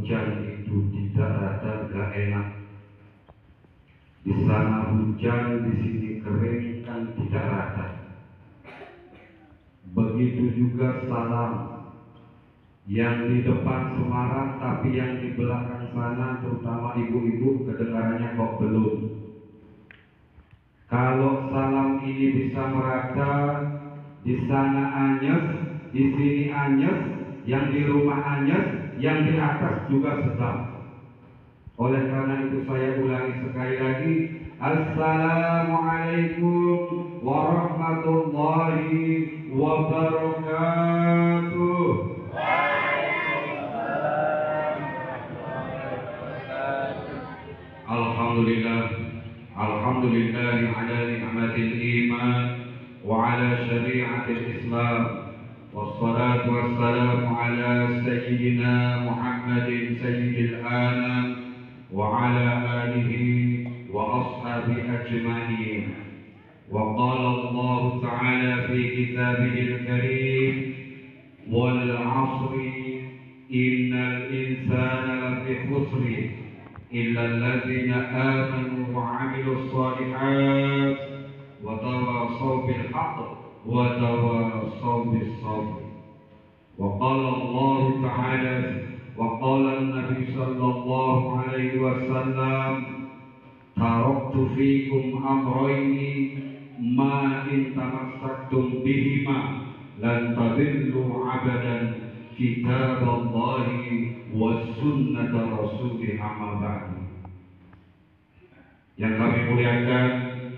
hujan itu tidak rata gak enak. Di sana hujan, di sini kering, kan tidak rata. Begitu juga salam, yang di depan semarak tapi yang di belakang sana, terutama ibu-ibu, kedengarannya kok belum. Kalau salam ini bisa merata, di sana anyes, di sini anyes, yang di rumah anyes, yang di atas juga sedap. Oleh karena itu saya ulangi sekali lagi, Assalamualaikum warahmatullahi wabarakatuh. Alhamdulillah, alhamdulillah ala ni'matil iman wa ala syari'atil Islam. Wassalatu wassalamu ala sayyidina Muhammadin sayyidil anam wa ala alihi wa ashabihi ajma'in. Wa qala Allah ta'ala fi kitabihil karim, wal 'asri innal insana lafi khusri illa alladhina amanu wa 'amilus shalihat wa tawassaw bil haqq wa tawassaw bis sabr. Wa qala Allah ta'ala wa qala an-nabi sallallahu alaihi wasallam, taraktu fikum amrayni ma in tamassaktum bihima lan tadillu abadan, kitaballahi wa sunnata rasulih amma ba'du. Yang kami muliakan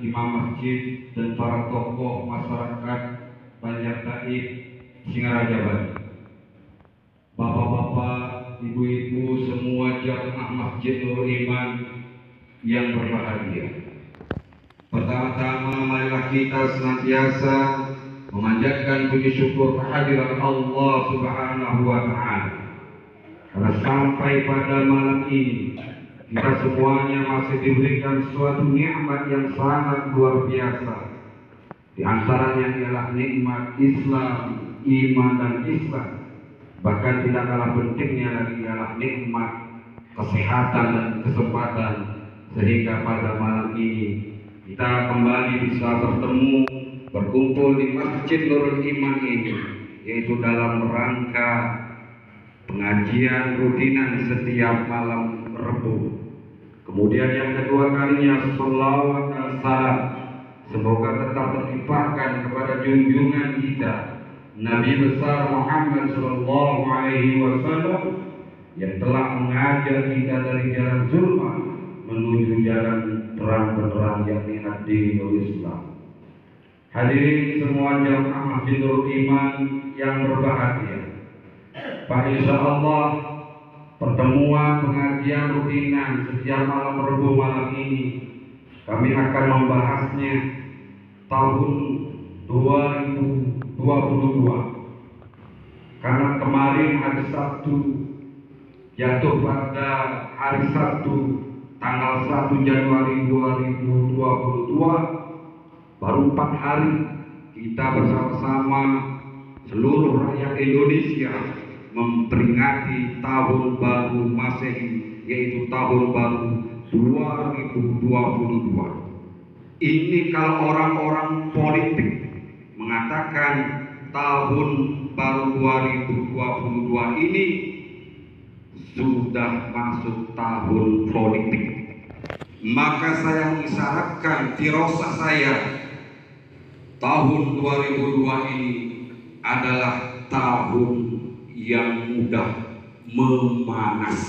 imam masjid dan para tokoh masyarakat Banjar Taib Singaraja Bali, bapak-bapak, ibu-ibu, semua jamaah Masjid Nurul Iman yang berbahagia. Pertama-tama marilah kita senantiasa memanjatkan puji syukur kehadiran Allah Subhanahu wa Ta'ala, karena sampai pada malam ini kita semuanya masih diberikan suatu nikmat yang sangat luar biasa. Di antaranya ialah nikmat Islam, iman dan Islam. Bahkan tidak kalah pentingnya lagi ialah nikmat kesehatan dan kesempatan, sehingga pada malam ini kita kembali bisa bertemu, berkumpul di Masjid Nurul Iman ini, yaitu dalam rangka pengajian rutinan setiap malam Rabu. Kemudian yang kedua kalinya sholawat dan salam semoga tetap terlimpahkan kepada junjungan kita Nabi besar Muhammad sallallahu alaihi wasallam yang telah mengajar kita dari jalan zulma menuju jalan terang benderang, yakni ad-dinul Islam. Hadirin semua jamaah Masjidul Iman yang berbahagia, Pak, insya Allah pertemuan pengajian rutinan setiap malam Rabu malam ini kami akan membahasnya tahun 2022, karena kemarin hari Sabtu jatuh pada hari Sabtu tanggal 1 Januari 2022. Baru 4 hari kita bersama-sama seluruh rakyat Indonesia memperingati tahun baru Masehi, yaitu tahun baru 2022. Ini kalau orang-orang politik mengatakan tahun baru 2022 ini sudah masuk tahun politik, maka saya mengisyaratkan firasah saya, tahun 2002 ini adalah tahun yang mudah memanas.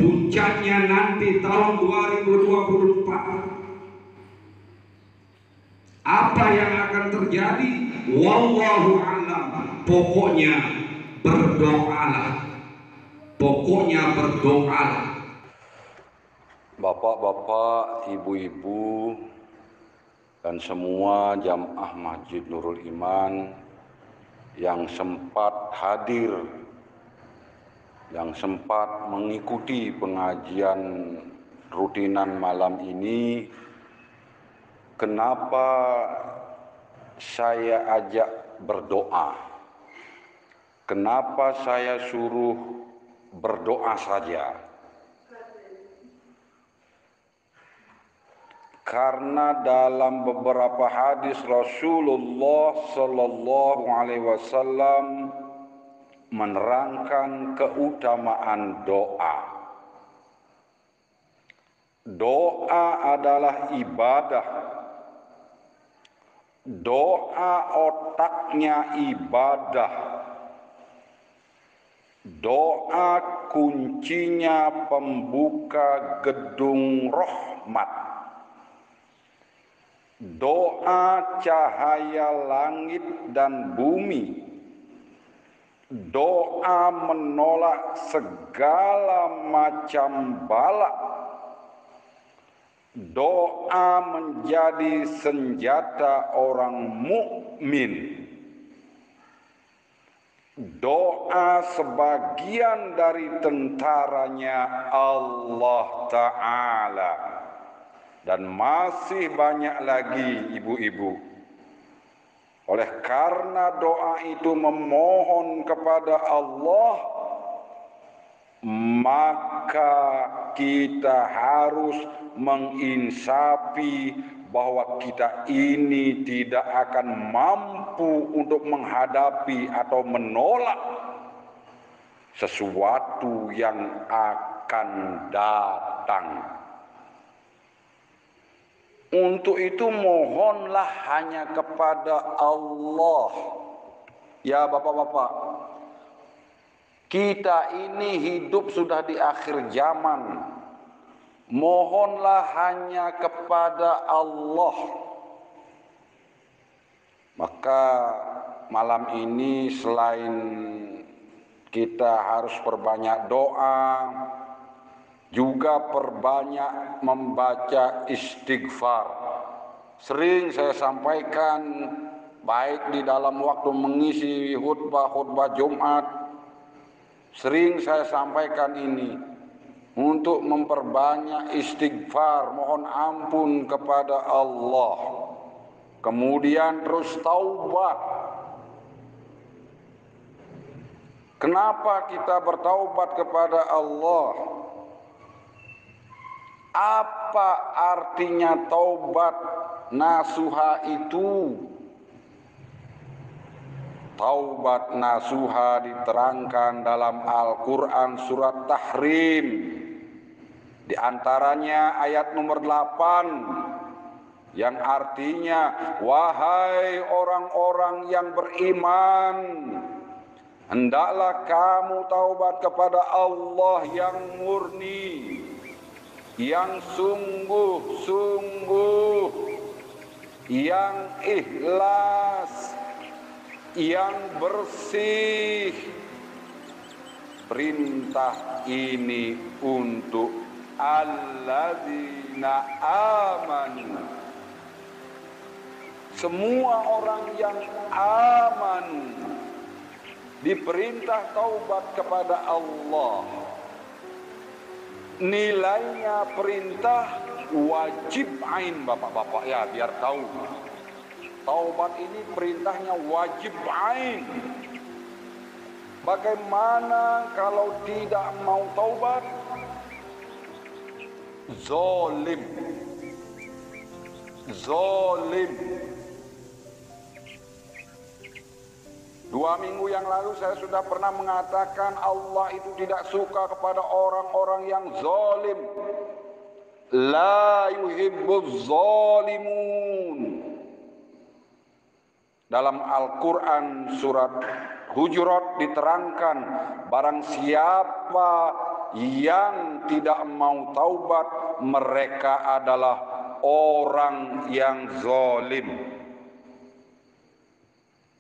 Puncaknya nanti tahun 2024. Apa yang akan terjadi? Wallahu a'lam. Pokoknya berdoalah. Pokoknya berdoalah. Bapak-bapak, ibu-ibu, dan semua jamaah Masjid Nurul Iman yang sempat hadir, yang sempat mengikuti pengajian rutinan malam ini. Kenapa saya ajak berdoa? Kenapa saya suruh berdoa saja. Karena dalam beberapa hadis Rasulullah Sallallahu Alaihi Wasallam menerangkan keutamaan doa. Doa adalah ibadah. Doa otaknya ibadah. Doa kuncinya pembuka gedung rahmat. Doa cahaya langit dan bumi. Doa menolak segala macam bala. Doa menjadi senjata orang mukmin. Doa sebagian dari tentaranya Allah Ta'ala. Dan masih banyak lagi ibu-ibu. Oleh karena doa itu memohon kepada Allah, maka kita harus menginsafi bahwa kita ini tidak akan mampu untuk menghadapi atau menolak sesuatu yang akan datang. Untuk itu mohonlah hanya kepada Allah. Ya bapak-bapak, kita ini hidup sudah di akhir zaman. Mohonlah hanya kepada Allah. Maka malam ini selain kita harus perbanyak doa, juga perbanyak membaca istighfar. Sering saya sampaikan baik di dalam waktu mengisi khutbah Jumat, sering saya sampaikan ini untuk memperbanyak istighfar, mohon ampun kepada Allah. Kemudian terus taubat. Kenapa kita bertaubat kepada Allah? Apa artinya taubat nasuha itu? Taubat nasuha diterangkan dalam Al-Quran surat Tahrim. Di antaranya ayat nomor 8 yang artinya, wahai orang-orang yang beriman, hendaklah kamu taubat kepada Allah yang murni, yang sungguh-sungguh, yang ikhlas, yang bersih. Perintah ini untuk alladzina amanu, semua orang yang amanu diperintah taubat kepada Allah. Nilainya perintah wajib ain bapak-bapak ya, biar tahu. Taubat ini perintahnya wajib ain. Bagaimana kalau tidak mau taubat? Zalim. Zalim. 2 minggu yang lalu saya sudah pernah mengatakan Allah itu tidak suka kepada orang-orang yang zalim. La yuhibbuz zalimun. Dalam Al-Quran surat Hujurat diterangkan, barang siapa yang tidak mau taubat, mereka adalah orang yang zalim.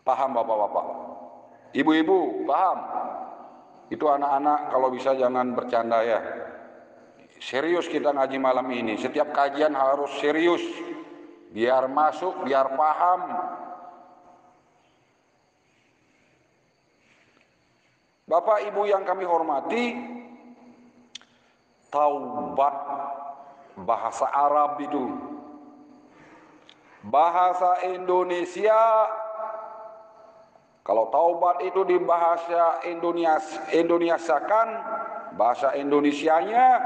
Paham bapak-bapak? Ibu-ibu, paham? Itu anak-anak kalau bisa jangan bercanda ya. Serius kita ngaji malam ini. Setiap kajian harus serius. Biar masuk, biar paham. Bapak Ibu yang kami hormati, taubat bahasa Arab itu. Bahasa Indonesia Kalau taubat itu di bahasa Indonesiakan, bahasa Indonesianya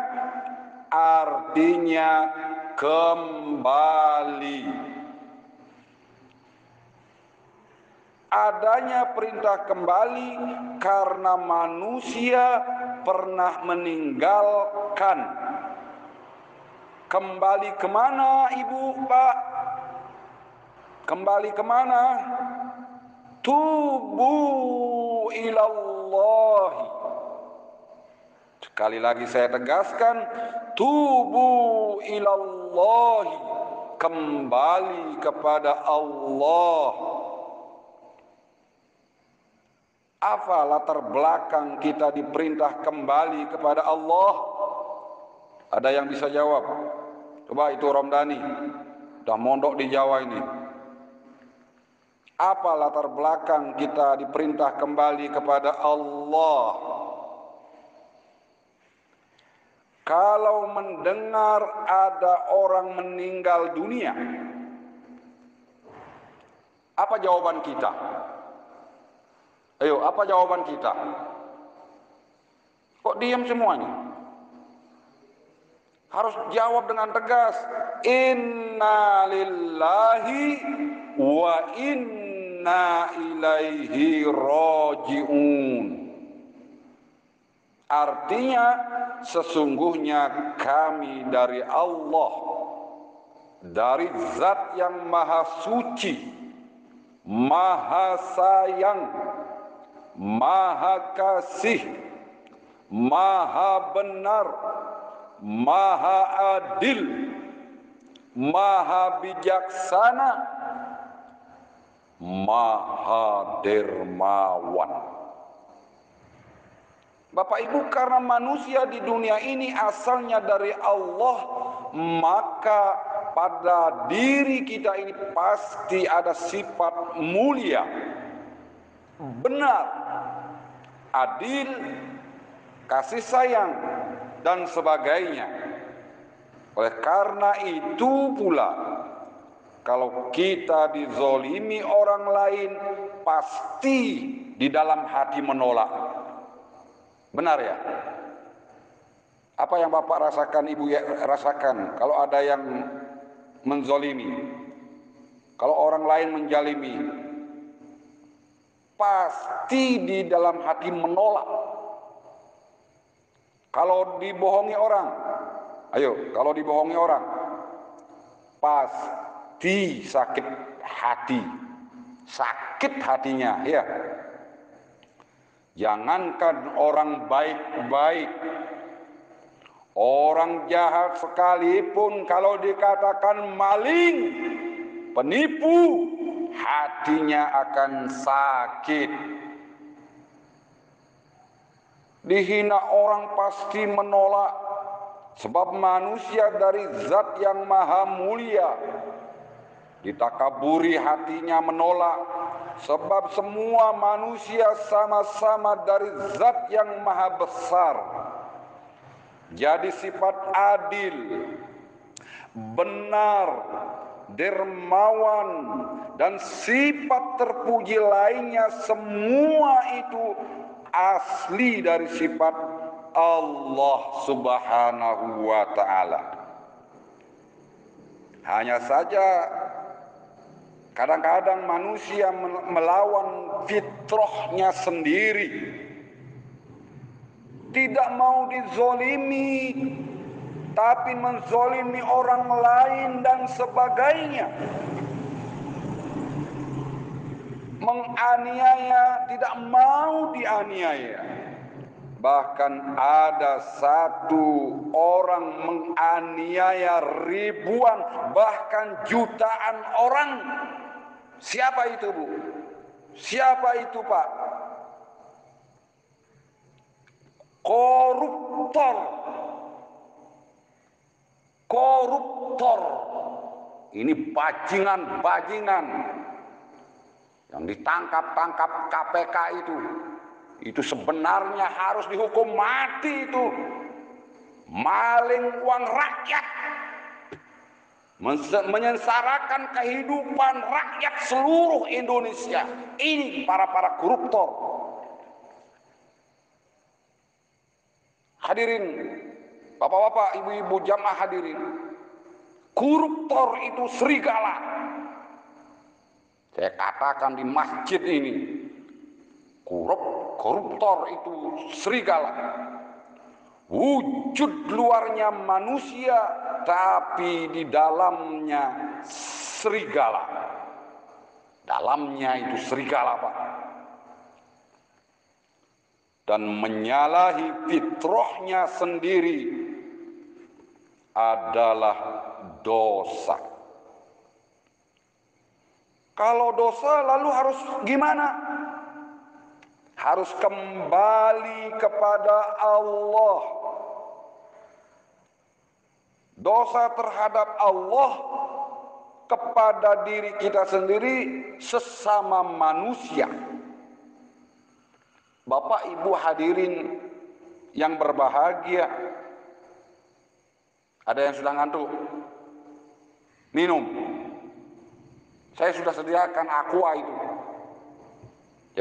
artinya kembali. Adanya perintah kembali karena manusia pernah meninggalkan. Kembali kemana Ibu, Pak? Kembali kemana? Tubu ilallahi. Sekali lagi saya tegaskan, tubu ilallahi, kembali kepada Allah. Apa latar belakang kita diperintah kembali kepada Allah? Ada yang bisa jawab? Coba itu Romdani, udah mondok di Jawa ini. Apa latar belakang kita diperintah kembali kepada Allah? Kalau mendengar ada orang meninggal dunia, apa jawaban kita? Ayo, apa jawaban kita? Kok diam semuanya? Harus jawab dengan tegas. Inna lillahi wa inna ilaihi raji'un. Artinya, sesungguhnya kami dari Allah, dari Zat yang Maha Suci, Maha Sayang, Maha Kasih, Maha Benar, Maha Adil, Maha Bijaksana, Maha Dermawan. Bapak Ibu, karena manusia di dunia ini asalnya dari Allah, maka pada diri kita ini pasti ada sifat mulia, benar, adil, kasih sayang, dan sebagainya. Oleh karena itu pula, kalau kita dizolimi orang lain, pasti di dalam hati menolak. Benar ya? Apa yang Bapak rasakan, Ibu rasakan kalau ada yang menzolimi, kalau orang lain menjalimi, pasti di dalam hati menolak. Kalau dibohongi orang, ayo, kalau dibohongi orang, pasti sakit hati, sakit hatinya, ya. Jangankan orang baik-baik, orang jahat sekalipun kalau dikatakan maling, penipu, hatinya akan sakit. Dihina orang pasti menolak, sebab manusia dari Zat yang Maha Mulia. Ditakaburi hatinya menolak, sebab semua manusia sama-sama dari Zat yang Maha Besar. Jadi sifat adil, benar, dermawan, dan sifat terpuji lainnya, semua itu asli dari sifat Allah Subhanahu wa ta'ala. Hanya saja kadang-kadang manusia melawan fitrahnya sendiri, tidak mau dizolimi, tapi menzolimi orang lain dan sebagainya. Menganiaya, tidak mau dianiaya. Bahkan ada satu orang menganiaya ribuan, bahkan jutaan orang. Siapa itu, Bu? Siapa itu, Pak? Koruptor. Koruptor. Ini bajingan-bajingan yang ditangkap-tangkap KPK itu sebenarnya harus dihukum mati itu. Maling uang rakyat, menyengsarakan kehidupan rakyat seluruh Indonesia. Ini para koruptor. Hadirin, bapak-bapak, ibu-ibu, jamaah hadirin, koruptor itu serigala. Saya katakan di masjid ini, koruptor itu serigala. Wujud luarnya manusia, tapi di dalamnya serigala. Dalamnya itu serigala, Pak. Dan menyalahi fitrahnya sendiri adalah dosa. Kalau dosa lalu harus gimana? Harus kembali kepada Allah. Dosa terhadap Allah, kepada diri kita sendiri, sesama manusia. Bapak Ibu hadirin yang berbahagia, ada yang sudah ngantuk? Minum. Saya sudah sediakan aqua itu.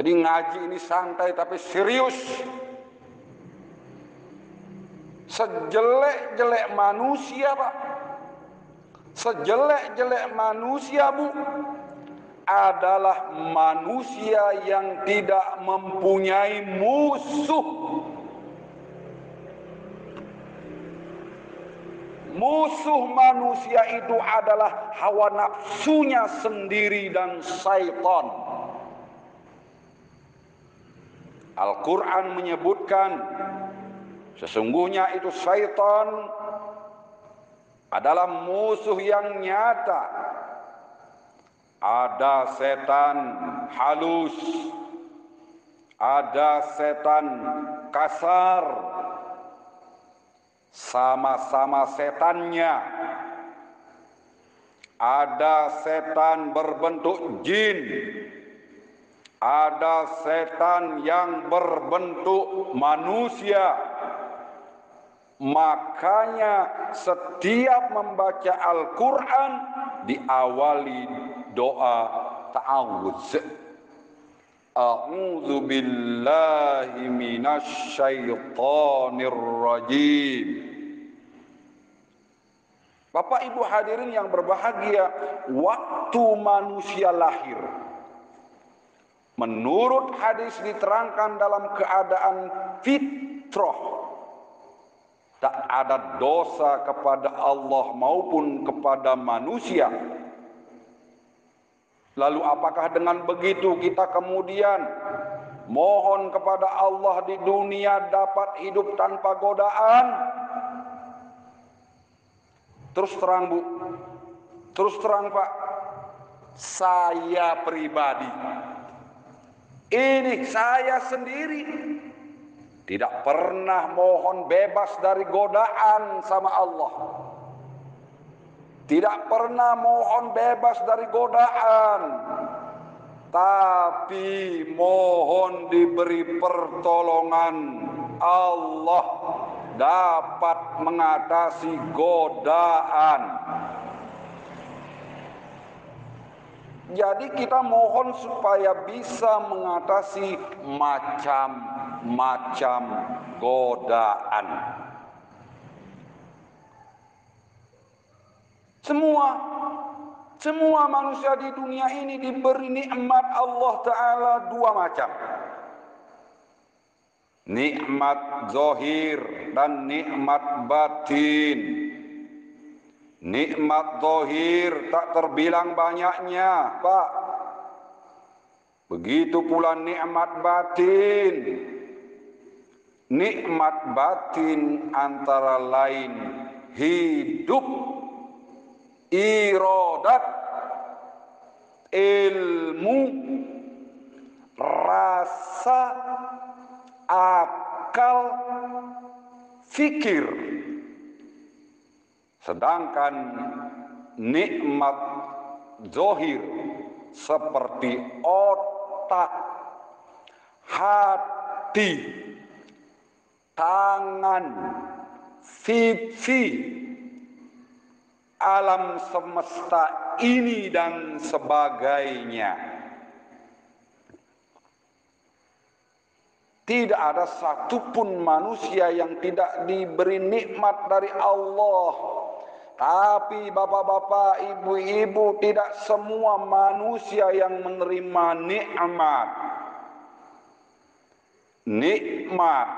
Jadi ngaji ini santai tapi serius. Sejelek-jelek manusia, Pak, sejelek-jelek manusia, Bu, adalah manusia yang tidak mempunyai musuh. Musuh manusia itu adalah hawa nafsunya sendiri dan syaitan. Al-Quran menyebutkan sesungguhnya itu syaitan adalah musuh yang nyata. Ada setan halus, ada setan kasar, sama-sama setannya. Ada setan berbentuk jin, ada setan yang berbentuk manusia. Makanya setiap membaca Al-Quran diawali doa ta'awudz. A'udzu billahi minasyaitonir rajim. Bapak Ibu hadirin yang berbahagia, waktu manusia lahir, menurut hadis diterangkan dalam keadaan fitrah, tak ada dosa kepada Allah maupun kepada manusia. Lalu apakah dengan begitu kita kemudian mohon kepada Allah di dunia dapat hidup tanpa godaan? Terus terang, Bu, terus terang, Pak, saya pribadi, ini saya sendiri tidak pernah mohon bebas dari godaan sama Allah. Tidak pernah mohon bebas dari godaan. Tapi mohon diberi pertolongan Allah dapat mengatasi godaan. Jadi kita mohon supaya bisa mengatasi macam-macam godaan. Semua manusia di dunia ini diberi nikmat Allah Ta'ala dua macam. Nikmat zahir dan nikmat batin. Nikmat zahir tak terbilang banyaknya, Pak. Begitu pula nikmat batin. Nikmat batin antara lain hidup, iradat, ilmu, rasa, akal, fikir. Sedangkan nikmat zahir seperti otak, hati, tangan, pipi, alam semesta ini dan sebagainya. Tidak ada satupun manusia yang tidak diberi nikmat dari Allah. Tapi bapak-bapak, ibu-ibu, tidak semua manusia yang menerima nikmat. Nikmat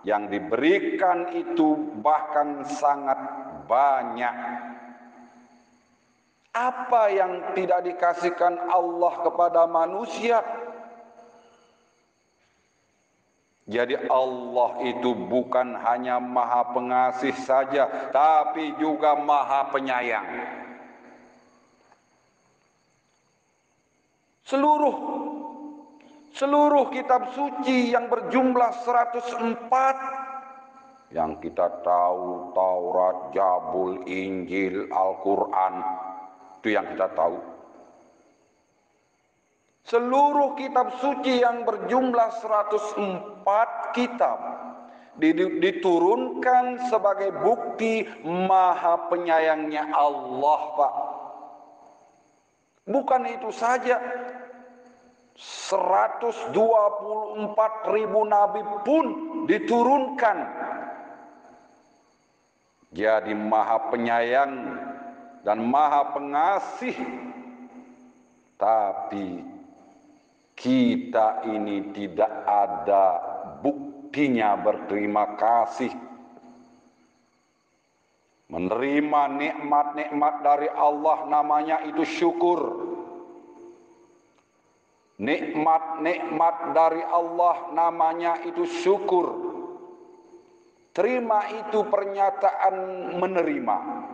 yang diberikan itu bahkan sangat banyak. Apa yang tidak dikasihkan Allah kepada manusia? Jadi Allah itu bukan hanya Maha Pengasih saja, tapi juga Maha Penyayang. Seluruh kitab suci yang berjumlah 104 yang kita tahu, Taurat, Zabur, Injil, Al-Quran, itu yang kita tahu. Seluruh kitab suci yang berjumlah 104 kitab diturunkan sebagai bukti Maha Penyayangnya Allah, Pak. Bukan itu saja, 124.000 nabi pun diturunkan. Jadi Maha Penyayang dan Maha Pengasih. Tapi kita ini tidak ada buktinya berterima kasih. Menerima nikmat-nikmat dari Allah namanya itu syukur. Nikmat-nikmat dari Allah namanya itu syukur. Terima itu pernyataan menerima.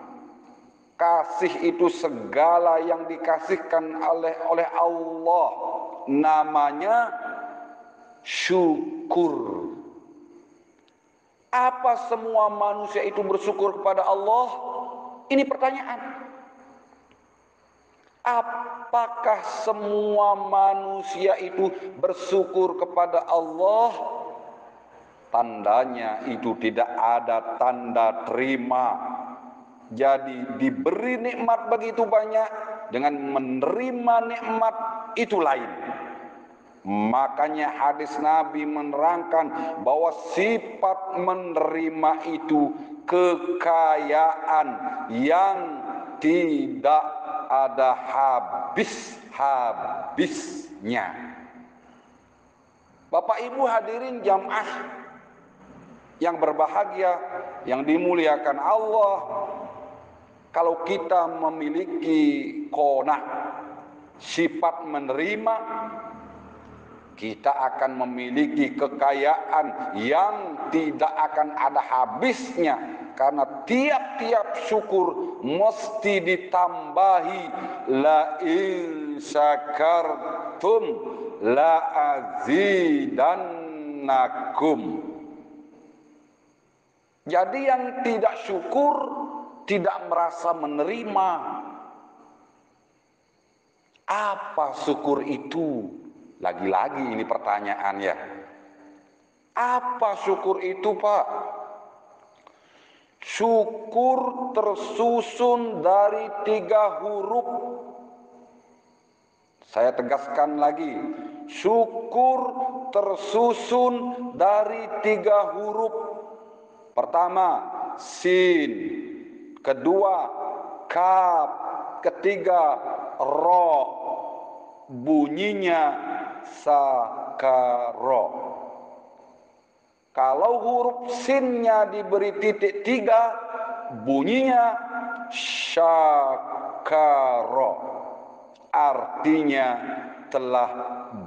Kasih itu segala yang dikasihkan oleh Allah, namanya syukur. Apa semua manusia itu bersyukur kepada Allah? Ini pertanyaan. Apakah semua manusia itu bersyukur kepada Allah? Tandanya itu tidak ada tanda terima. Jadi diberi nikmat begitu banyak, dengan menerima nikmat itu lain. Makanya hadis Nabi menerangkan bahwa sifat menerima itu kekayaan yang tidak ada habis-habisnya. Bapak Ibu hadirin jamaah yang berbahagia, yang dimuliakan Allah, kalau kita memiliki qanaah, sifat menerima, kita akan memiliki kekayaan yang tidak akan ada habisnya. Karena tiap-tiap syukur mesti ditambahi la in syakartum la azidannakum. Jadi yang tidak syukur tidak merasa menerima. Apa syukur itu? Lagi-lagi ini pertanyaannya. Apa syukur itu, Pak? Syukur tersusun dari 3 huruf. Saya tegaskan lagi. Syukur tersusun dari 3 huruf. Pertama, sin. Kedua, kaf. Ketiga, ro. Bunyinya sakaro. Kalau huruf sinnya diberi titik 3, bunyinya syakaro. Artinya telah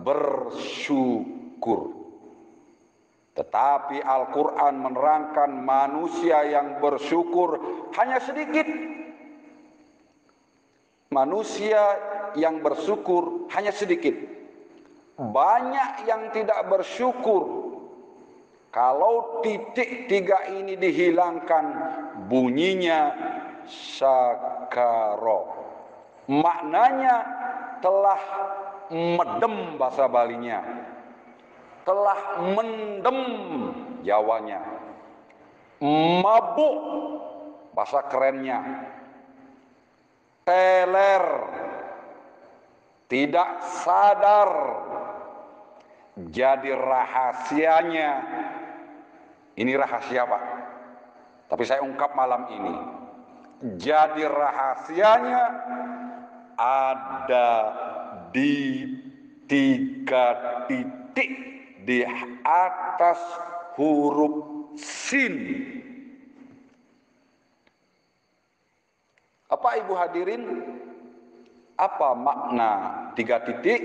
bersyukur. Tetapi Al-Quran menerangkan manusia yang bersyukur hanya sedikit. Manusia yang bersyukur hanya sedikit. Banyak yang tidak bersyukur. Kalau titik 3 ini dihilangkan, bunyinya sakaro. Maknanya telah medem bahasa Balinya. Telah mendem Jawanya. Mabuk bahasa kerennya. teler, tidak sadar. Jadi rahasianya, ini rahasia Pak, tapi saya ungkap malam ini. Jadi rahasianya ada di 3 titik di atas huruf sin. Apa ibu hadirin? Apa makna 3 titik?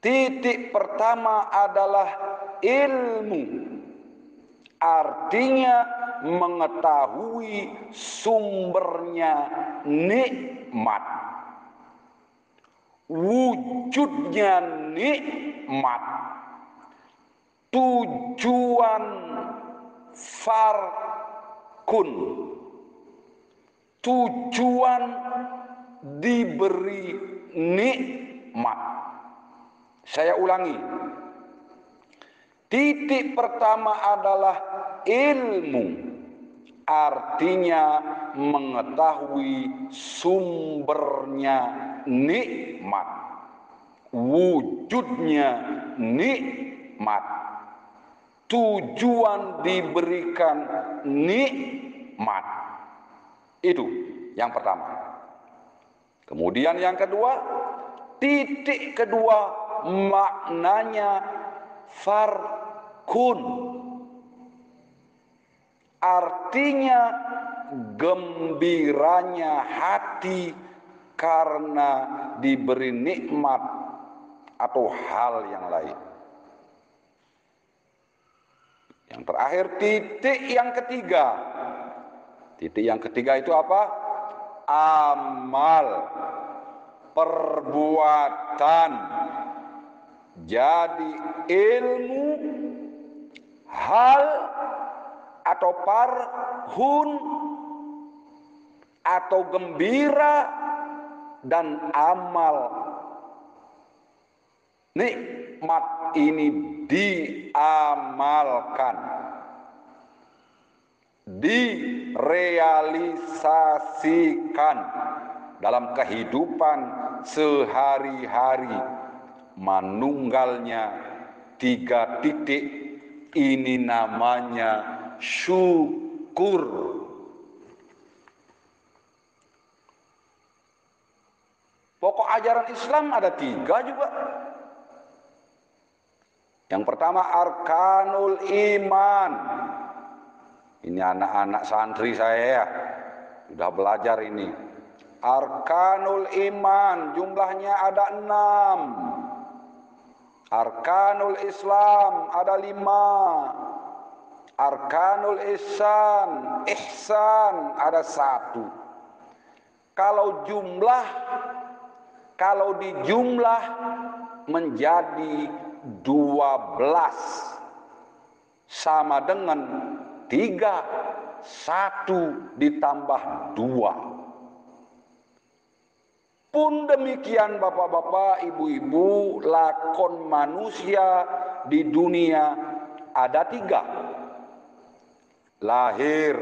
Titik pertama adalah ilmu. Artinya mengetahui sumbernya nikmat. Wujudnya nikmat. Tujuan farkun. Tujuan diberi nikmat. Saya ulangi. Titik pertama adalah ilmu. Artinya mengetahui sumbernya nikmat. Wujudnya nikmat. Tujuan diberikan nikmat. Itu yang pertama. Kemudian yang kedua, titik kedua maknanya farkun. Artinya gembiranya hati karena diberi nikmat atau hal yang lain. Yang terakhir, titik yang ketiga. Titik yang ketiga itu apa? Amal, perbuatan. Jadi ilmu, hal atau parhun atau gembira dan amal. Nikmat ini diamalkan, direalisasikan dalam kehidupan sehari-hari. Manunggalnya 3 titik, ini namanya syukur. Pokok ajaran Islam ada 3 juga. Yang pertama arkanul iman. Ini anak-anak santri saya ya, sudah belajar ini. Arkanul iman jumlahnya ada 6. Arkanul Islam ada 5. Arkanul ihsan ada 1. Kalau dijumlah menjadi 12 sama dengan 3, 1 ditambah 2. Pun demikian bapak-bapak, ibu-ibu, lakon manusia di dunia ada 3. Lahir,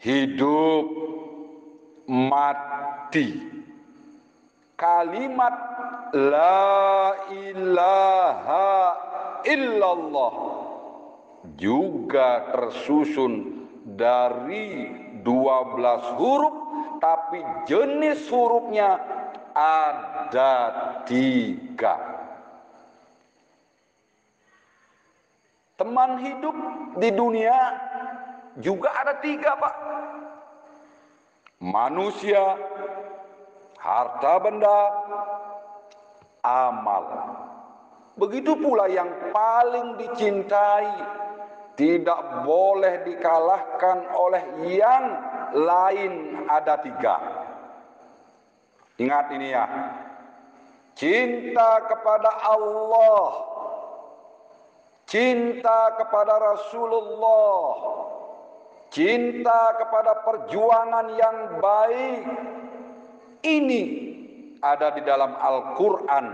hidup, mati. Kalimat la ilaha illallah juga tersusun dari 12 huruf, tapi jenis hurufnya ada 3. Teman hidup di dunia juga ada 3 Pak. Manusia, harta benda, amal. Begitu pula yang paling dicintai, tidak boleh dikalahkan oleh yang lain, ada 3. Ingat ini ya. Cinta kepada Allah, cinta kepada Rasulullah, cinta kepada perjuangan yang baik. Ini ada di dalam Al-Quran.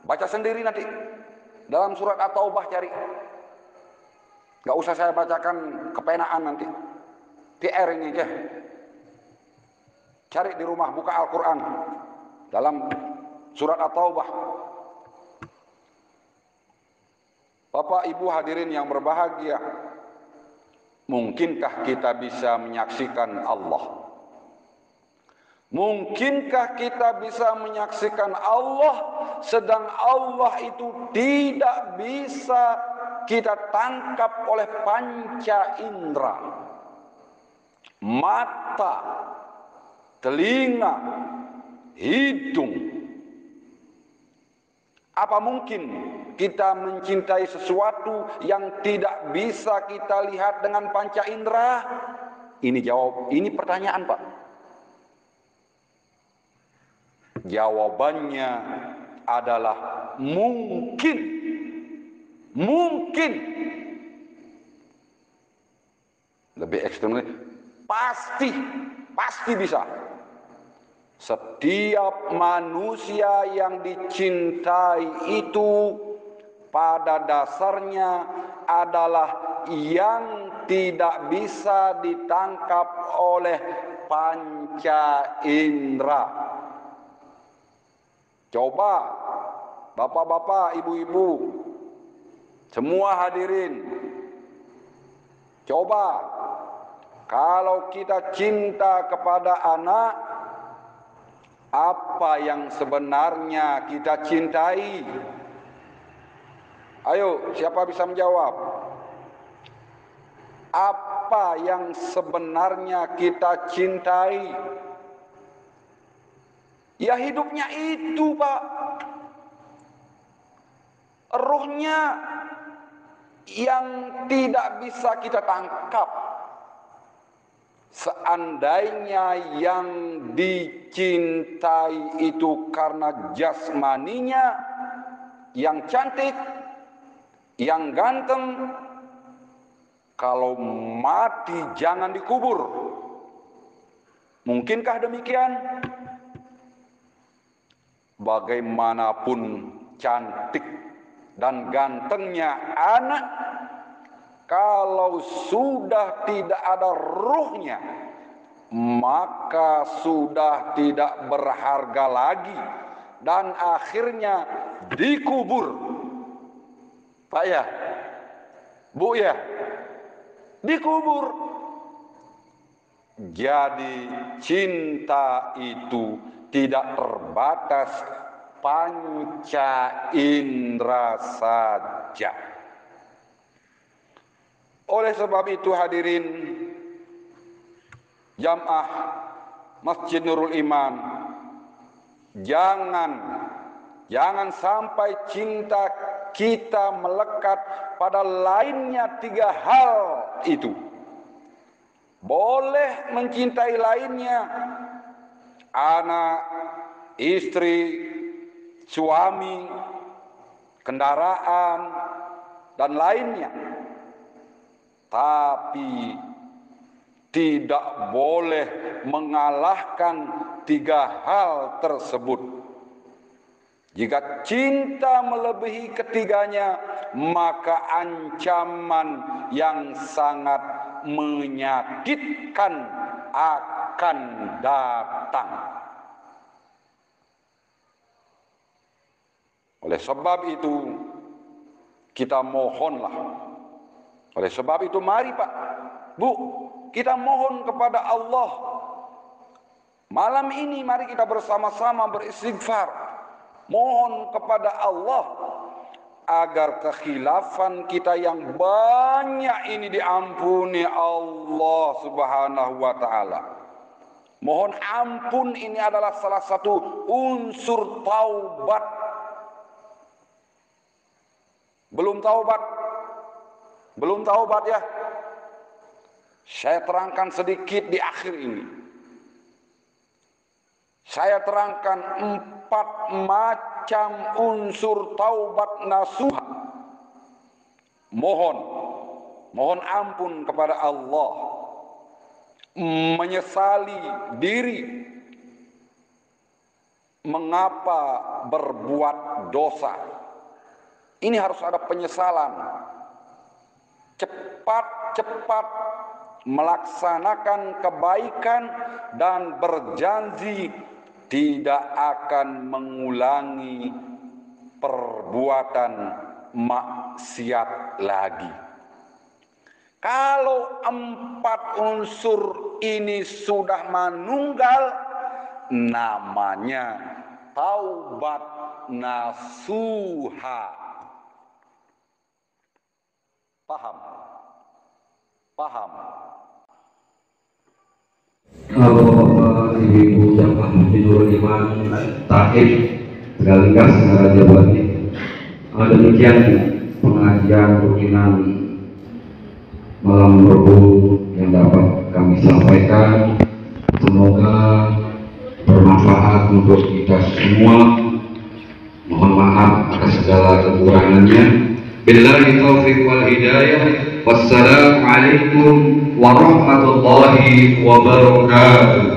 Baca sendiri nanti dalam surat At-Taubah, cari. Gak usah saya bacakan kepenaan nanti. PR ini aja. Cari di rumah, buka Al-Quran dalam surat At-Taubah. Bapak Ibu hadirin yang berbahagia, mungkinkah kita bisa menyaksikan Allah? Mungkinkah kita bisa menyaksikan Allah sedang Allah itu tidak bisa kita tangkap oleh panca indera, mata, telinga, hidung? Apa mungkin kita mencintai sesuatu yang tidak bisa kita lihat dengan panca indera? Ini pertanyaan, Pak. Jawabannya adalah mungkin. Mungkin. Lebih ekstrem, pasti bisa. Setiap manusia yang dicintai itu pada dasarnya adalah yang tidak bisa ditangkap oleh panca indera. Coba bapak-bapak, ibu-ibu, semua hadirin, coba kalau kita cinta kepada anak, apa yang sebenarnya kita cintai? Ayo, siapa bisa menjawab? Apa yang sebenarnya kita cintai? Ya hidupnya itu, Pak. Ruhnya yang tidak bisa kita tangkap. Seandainya yang dicintai itu karena jasmaninya, yang cantik, yang ganteng, kalau mati jangan dikubur. Mungkinkah demikian? Bagaimanapun cantik dan gantengnya anak, kalau sudah tidak ada ruhnya, maka sudah tidak berharga lagi dan akhirnya dikubur. Pak ya, Bu ya, dikubur. Jadi cinta itu tidak terbatas panca indera saja. Oleh sebab itu hadirin jamaah Masjid Nurul Iman, jangan sampai cinta kita melekat pada lainnya 3 hal itu. Boleh mencintai lainnya, anak, istri, suami, kendaraan, dan lainnya. Tapi tidak boleh mengalahkan 3 hal tersebut. Jika cinta melebihi ketiganya, maka ancaman yang sangat menyakitkan akan datang. Oleh sebab itu kita mohonlah. Oleh sebab itu mari Pak, Bu, kita mohon kepada Allah. Malam ini mari kita bersama-sama beristighfar. Mohon kepada Allah agar kekhilafan kita yang banyak ini diampuni Allah Subhanahu wa taala. Mohon ampun ini adalah salah satu unsur taubat. Belum taubat ya. Saya terangkan sedikit di akhir ini. Saya terangkan 4 macam unsur taubat nasuha. Mohon ampun kepada Allah, menyesali diri mengapa berbuat dosa. Ini harus ada penyesalan. Cepat melaksanakan kebaikan dan berjanji tidak akan mengulangi perbuatan maksiat lagi. Kalau 4 unsur ini sudah manunggal, namanya taubat nasuha. Paham? Paham? Bapak-bapak, ibu-ibu jamaah Masjid Nurul Iman Taib Galingkas Raja Bali. Demikian pengajian rutinan malam Rabu yang dapat kami sampaikan. Semoga bermanfaat untuk kita semua. Mohon maaf atas segala kekurangannya. Billahi taufiq wal hidayah. Wassalamualaikum warahmatullahi wabarakatuh.